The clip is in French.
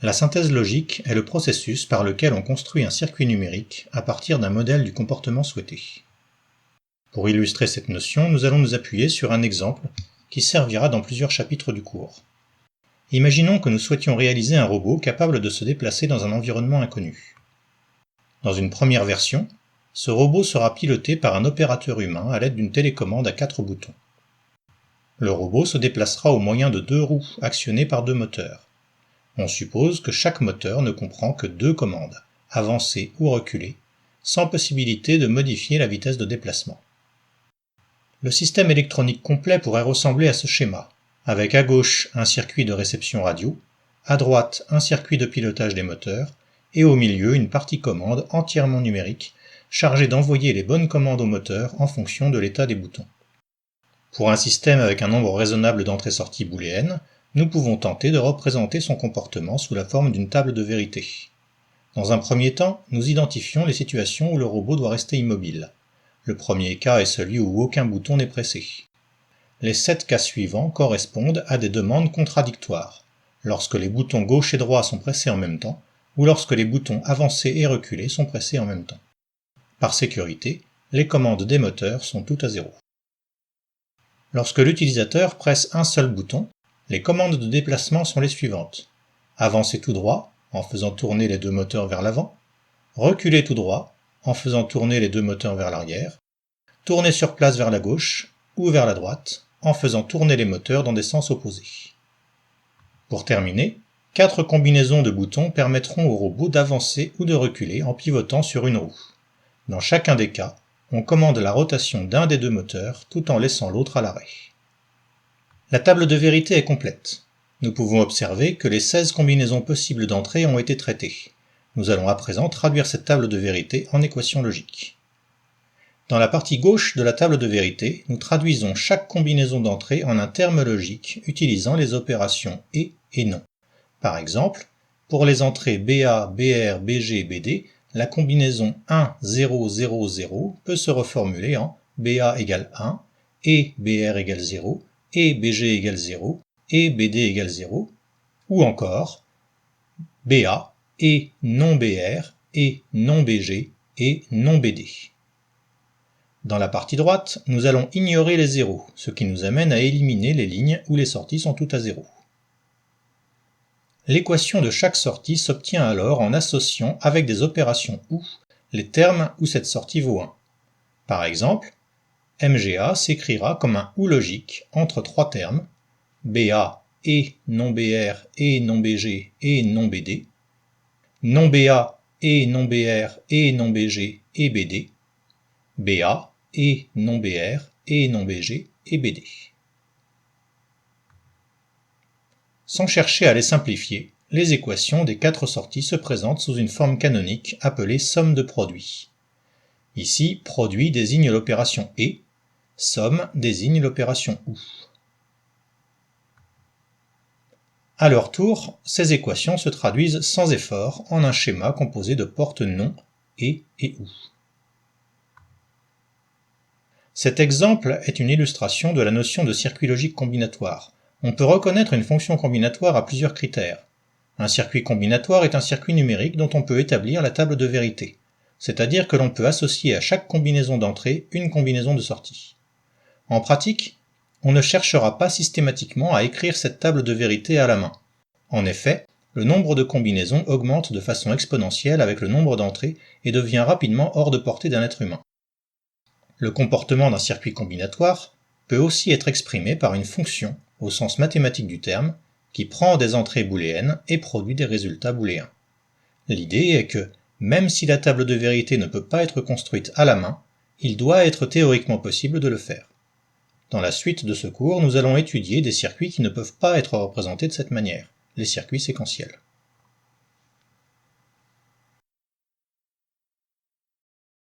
La synthèse logique est le processus par lequel on construit un circuit numérique à partir d'un modèle du comportement souhaité. Pour illustrer cette notion, nous allons nous appuyer sur un exemple qui servira dans plusieurs chapitres du cours. Imaginons que nous souhaitions réaliser un robot capable de se déplacer dans un environnement inconnu. Dans une première version, ce robot sera piloté par un opérateur humain à l'aide d'une télécommande à 4 boutons. Le robot se déplacera au moyen de 2 roues actionnées par 2 moteurs. On suppose que chaque moteur ne comprend que 2 commandes, avancer ou reculer, sans possibilité de modifier la vitesse de déplacement. Le système électronique complet pourrait ressembler à ce schéma, avec à gauche un circuit de réception radio, à droite un circuit de pilotage des moteurs, et au milieu une partie commande entièrement numérique, chargée d'envoyer les bonnes commandes au moteur en fonction de l'état des boutons. Pour un système avec un nombre raisonnable d'entrées-sorties booléennes, nous pouvons tenter de représenter son comportement sous la forme d'une table de vérité. Dans un premier temps, nous identifions les situations où le robot doit rester immobile. Le premier cas est celui où aucun bouton n'est pressé. Les 7 cas suivants correspondent à des demandes contradictoires, lorsque les boutons gauche et droit sont pressés en même temps, ou lorsque les boutons avancer et reculer sont pressés en même temps. Par sécurité, les commandes des moteurs sont toutes à 0. Lorsque l'utilisateur presse un seul bouton, les commandes de déplacement sont les suivantes. Avancer tout droit, en faisant tourner les 2 moteurs vers l'avant. Reculer tout droit, en faisant tourner les 2 moteurs vers l'arrière. Tourner sur place vers la gauche, ou vers la droite, en faisant tourner les moteurs dans des sens opposés. Pour terminer, 4 combinaisons de boutons permettront au robot d'avancer ou de reculer en pivotant sur une roue. Dans chacun des cas, on commande la rotation d'un des 2 moteurs tout en laissant l'autre à l'arrêt. La table de vérité est complète. Nous pouvons observer que les 16 combinaisons possibles d'entrée ont été traitées. Nous allons à présent traduire cette table de vérité en équation logique. Dans la partie gauche de la table de vérité, nous traduisons chaque combinaison d'entrée en un terme logique utilisant les opérations et non. Par exemple, pour les entrées BA, BR, BG, BD, la combinaison 1, 0, 0, 0 peut se reformuler en BA égale 1, et BR égale 0, et BG égale 0, et BD égale 0, ou encore BA et non BR, et non BG, et non BD. Dans la partie droite, nous allons ignorer les zéros, ce qui nous amène à éliminer les lignes où les sorties sont toutes à 0. L'équation de chaque sortie s'obtient alors en associant avec des opérations OU les termes où cette sortie vaut 1. Par exemple, MGA s'écrira comme un OU logique entre 3 termes, BA et non BR et non BG et non BD, non BA et non BR et non BG et BD, BA et non BR et non BG et BD. Sans chercher à les simplifier, les équations des 4 sorties se présentent sous une forme canonique appelée somme de produits. Ici, produit désigne l'opération et, somme désigne l'opération OU. À leur tour, ces équations se traduisent sans effort en un schéma composé de portes non et OU. Cet exemple est une illustration de la notion de circuit logique combinatoire. On peut reconnaître une fonction combinatoire à plusieurs critères. Un circuit combinatoire est un circuit numérique dont on peut établir la table de vérité, c'est-à-dire que l'on peut associer à chaque combinaison d'entrée une combinaison de sortie. En pratique, on ne cherchera pas systématiquement à écrire cette table de vérité à la main. En effet, le nombre de combinaisons augmente de façon exponentielle avec le nombre d'entrées et devient rapidement hors de portée d'un être humain. Le comportement d'un circuit combinatoire peut aussi être exprimé par une fonction, au sens mathématique du terme, qui prend des entrées booléennes et produit des résultats booléens. L'idée est que, même si la table de vérité ne peut pas être construite à la main, il doit être théoriquement possible de le faire. Dans la suite de ce cours, nous allons étudier des circuits qui ne peuvent pas être représentés de cette manière, les circuits séquentiels.